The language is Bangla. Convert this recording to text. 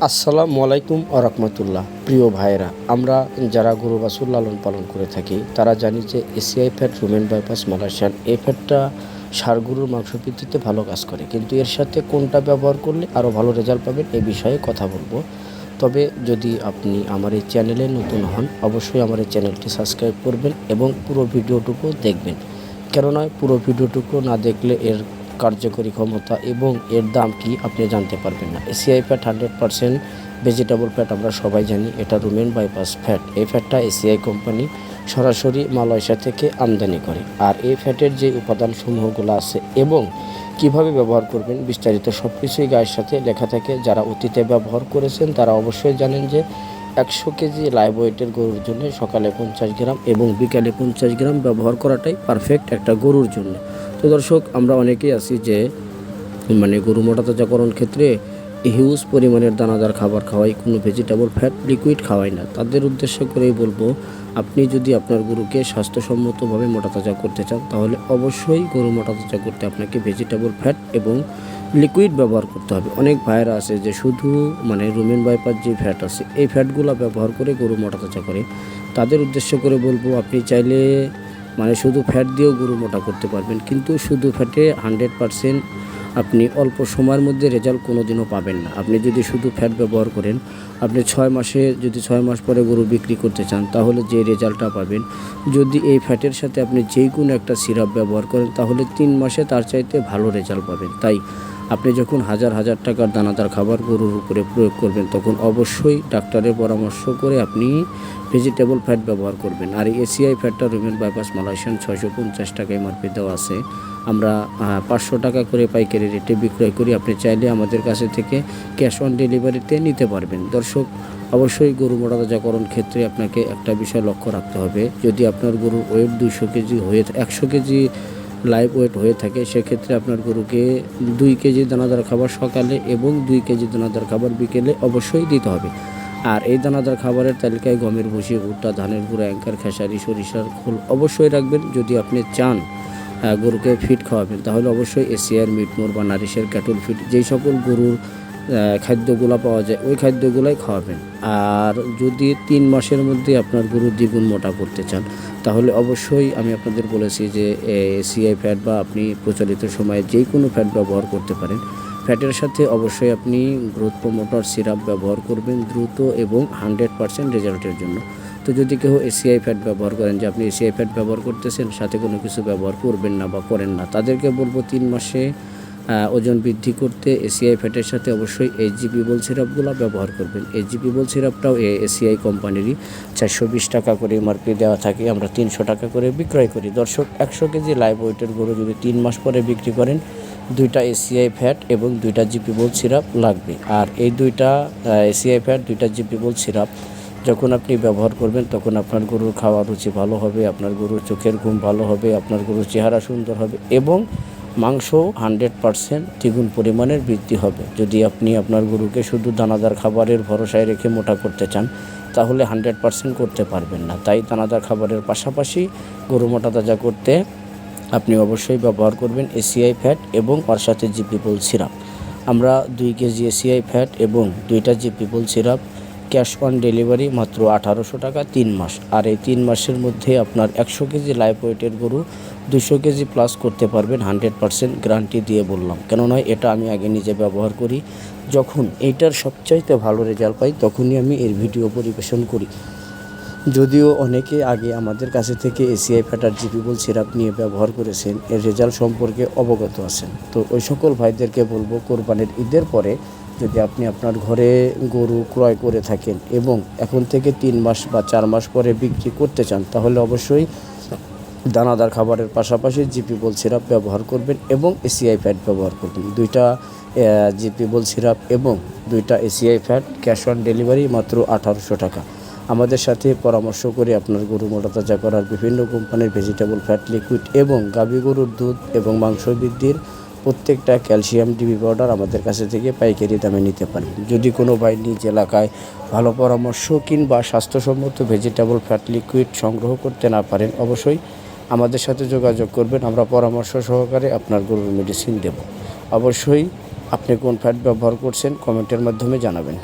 আসসালামু আলাইকুম আরহামতুল্লাহ। প্রিয় ভাইয়েরা, আমরা যারা গরু বাছুর লালন পালন করে থাকি তারা জানি যে ACI fat, rumen bypass, Malaysian এই ফ্যাটটা ষাঁড় গরুর মাংস বৃদ্ধিতে ভালো কাজ করে, কিন্তু এর সাথে কোনটা ব্যবহার করলে আরও ভালো রেজাল্ট পাবেন এই বিষয়ে কথা বলবো। তবে যদি আপনি আমার এই চ্যানেলে নতুন হন, অবশ্যই আমার এই চ্যানেলটি সাবস্ক্রাইব করবেন এবং পুরো ভিডিওটুকু দেখবেন। কেননা পুরো ভিডিওটুকু না দেখলে এর কার্যকরী ক্ষমতা এবং এর দাম কি আপনি জানতে পারবেন না। এসিআই ফ্যাট 100% ভেজিটেবল ফ্যাট, আমরা সবাই জানি এটা রুমেন বাইপাস ফ্যাট। এই ফ্যাটটা এসিআই কোম্পানি সরাসরি মালয়েশিয়া থেকে আমদানি করে। আর এই ফ্যাটের যে উপাদানসমূহগুলো আছে এবং কিভাবে ব্যবহার করবেন বিস্তারিত সব কিছুই গায়ের সাথে লেখা থাকে। যারা অতীতে ব্যবহার করেছেন তারা অবশ্যই জানেন যে 100 কেজি লাইভ ওয়েটের গরুর জন্য সকালে 50 গ্রাম এবং বিকালে 50 গ্রাম ব্যবহার করাটাই পারফেক্ট একটা গরুর জন্য। তো দর্শক, আমরা অনেকেই আছি যে গরু মোটাতাজাকরণ ক্ষেত্রে হিউজ পরিমাণের দানাদার খাবার খাওয়াই, কোনো ভেজিটেবল ফ্যাট লিকুইড খাওয়াই না। তাদের উদ্দেশ্য করেই বলবো, আপনি যদি আপনার গরুকে স্বাস্থ্যসম্মতভাবে মোটাতাজা করতে চান তাহলে অবশ্যই গরু মোটাতাজা করতে আপনাকে ভেজিটেবল ফ্যাট এবং লিকুইড ব্যবহার করতে হবে। অনেক ভাইয়েরা আছে যে শুধু রুমেন বাইপাস যে ফ্যাট আছে এই ফ্যাটগুলো ব্যবহার করে গরু মোটাতাজা করে। তাদের উদ্দেশ্য করে বলবো, আপনি চাইলে শুধু ফ্যাট দিয়েও গরু মোটা করতে পারবেন, কিন্তু শুধু ফ্যাটে 100% আপনি অল্প সময়ের মধ্যে রেজাল্ট কোনো দিনও পাবেন না। আপনি যদি শুধু ফ্যাট ব্যবহার করেন, আপনি 6 মাস পরে গরু বিক্রি করতে চান তাহলে যে রেজাল্টটা পাবেন, যদি এই ফ্যাটের সাথে আপনি যেই কোনো একটা সিরাপ ব্যবহার করেন তাহলে 3 মাসে তার চাইতে ভালো রেজাল্ট পাবেন। তাই আপনি যখন হাজার হাজার টাকার দানাদার খাবার গরুর উপরে প্রয়োগ করবেন তখন অবশ্যই ডাক্তারের পরামর্শ করে আপনি ভেজিটেবল ফ্যাট ব্যবহার করবেন। আর এই এসিআই ফ্যাটটা রুমেন বাইপাস মালয়েশিয়ান 650 টাকা এমআরপি দেওয়া আছে। আমরা 500 টাকা করে পাইকারি রেটে বিক্রয় করি। আপনি চাইলে আমাদের কাছে থেকে ক্যাশ অন ডেলিভারিতে নিতে পারবেন। দর্শক, অবশ্যই গরু মোটাতাজাকরণ ক্ষেত্রে আপনাকে একটা বিষয় লক্ষ্য রাখতে হবে। যদি আপনার গরুর ওয়েট 200 কেজি হয়ে 100 কেজি লাইভ ওয়েট হয়ে থাকে, সেক্ষেত্রে আপনার গরুকে 2 কেজি দানাদার খাবার সকালে এবং 2 কেজি দানাদার খাবার বিকেলে অবশ্যই দিতে হবে। আর এই দানাদার খাবারের তালিকায় গমের ভুসি, ভুট্টা, ধানের গুঁড়া, অ্যাঙ্কার, খেসারি, সরিষার খোল অবশ্যই রাখবেন। যদি আপনি চান গরুকে ফিড খাওয়াবেন তাহলে অবশ্যই এশিয়ার মিটমোর বা নারিশের ক্যাটল ফিড, যেই সকল গরুর খাদ্যগুলো পাওয়া যায় ওই খাদ্যগুলাই খাওয়াবেন। আর যদি 3 মাসের মধ্যে আপনার গরু দ্বিগুণ মোটা করতে চান তাহলে অবশ্যই আমি আপনাদের বলেছি যে এসিআই ফ্যাট বা আপনি প্রচলিত সময়ে যেই কোনো ফ্যাট ব্যবহার করতে পারেন। ফ্যাটের সাথে অবশ্যই আপনি গ্রোথ প্রমোটর সিরাপ ব্যবহার করবেন দ্রুত এবং 100% রেজাল্টের জন্য। তো যদি কেউ এসিআই ফ্যাট ব্যবহার করেন, যে আপনি এসিআই ফ্যাট ব্যবহার করতেছেন সাথে কোনো কিছু ব্যবহার করবেন না বা করেন না, তাদেরকে বলবো 3 মাসে ওজন বৃদ্ধি করতে এসিআই ফ্যাটের সাথে অবশ্যই এইচজিপি বল সিরাপগুলো ব্যবহার করবেন। এইচজিপি বল সিরাপটাও এসিআই কোম্পানিরই 420 টাকা করে এমআরপি দেওয়া থাকে, আমরা 300 টাকা করে বিক্রয় করি। দর্শক, 100 কেজি লাইভ ওয়েটের গরু যদি 3 মাস পরে বিক্রি করেন, 2টা এসিআই ফ্যাট এবং 2টা জিপি বল সিরাপ লাগবে। আর এই 2টা এসিআই ফ্যাট, 2টা জিপি বল সিরাপ যখন আপনি ব্যবহার করবেন তখন আপনার গরুর খাওয়ার রুচি ভালো হবে, আপনার গরুর চোখের ঘুম ভালো হবে, আপনার গরুর চেহারা সুন্দর হবে এবং মাংস 100% দ্বিগুণ পরিমাণের বৃদ্ধি হবে। যদি আপনি আপনার গরুকে শুধু দানাদার খাবারের ভরসায় রেখে মোটা করতে চান তাহলে 100% করতে পারবেন না। তাই দানাদার খাবারের পাশাপাশি গরু মোটাতাজা করতে আপনি অবশ্যই ব্যবহার করবেন এসিআই ফ্যাট এবং ওর সাথে জিপি বল সিরাপ। আমরা 2 কেজি এসিআই ফ্যাট এবং 2টা GP ball syrup cash on delivery মাত্র 1800 টাকা 3 মাস। আর এই 3 মাসের মধ্যে আপনার 100 কেজি লাইভ ওয়েটের গরু 200 কেজি প্লাস করতে পারবেন, 100% গ্যারান্টি দিয়ে বললাম। কেননা এটা আমি আগে নিজে ব্যবহার করি। যখন এইটার সবচাইতে ভালো রেজাল্ট পাই তখনই আমি এর ভিডিও পরিবেশন করি। যদিও অনেকে আগে আমাদের কাছে থেকে এসিআই ফ্যাট আর জিপি বল সিরাপ নিয়ে ব্যবহার করেছেন, এর রেজাল্ট সম্পর্কে অবগত আছেন। তো ওই সকল ভাইদেরকে বলবো, কোরবানির ঈদের পরে যদি আপনি আপনার ঘরে গরু ক্রয় করে থাকেন এবং এখন থেকে 3 মাস বা 4 মাস পরে বিক্রি করতে চান তাহলে অবশ্যই দানাদার খাবারের পাশাপাশি জিপি বল সিরাপ ব্যবহার করবেন এবং এসিআই ফ্যাট ব্যবহার করবেন। 2টা জিপি বল সিরাপ এবং 2টা ACI fat cash on delivery মাত্র 1800 টাকা। আমাদের সাথে পরামর্শ করে আপনার গরু মোটাতাজা করার বিভিন্ন কোম্পানির ভেজিটেবল ফ্যাট লিকুইড এবং গাভী গরুর দুধ এবং মাংস বৃদ্ধির প্রত্যেকটা ক্যালসিয়াম ডিবি পাউডার আমাদের কাছে থেকে পাইকারি দামে নিতে পারেন। যদি কোনো ভাই নিজ এলাকায় ভালো পরামর্শ কিংবা স্বাস্থ্যসম্মত ভেজিটেবল ফ্যাট লিকুইড সংগ্রহ করতে না পারেন, অবশ্যই আমাদের সাথে যোগাযোগ করবেন। আমরা পরামর্শ সহকারে আপনার গরুর মেডিসিন দেব। অবশ্যই আপনি কোন ফ্যাট ব্যবহার করছেন কমেন্টের মাধ্যমে জানাবেন।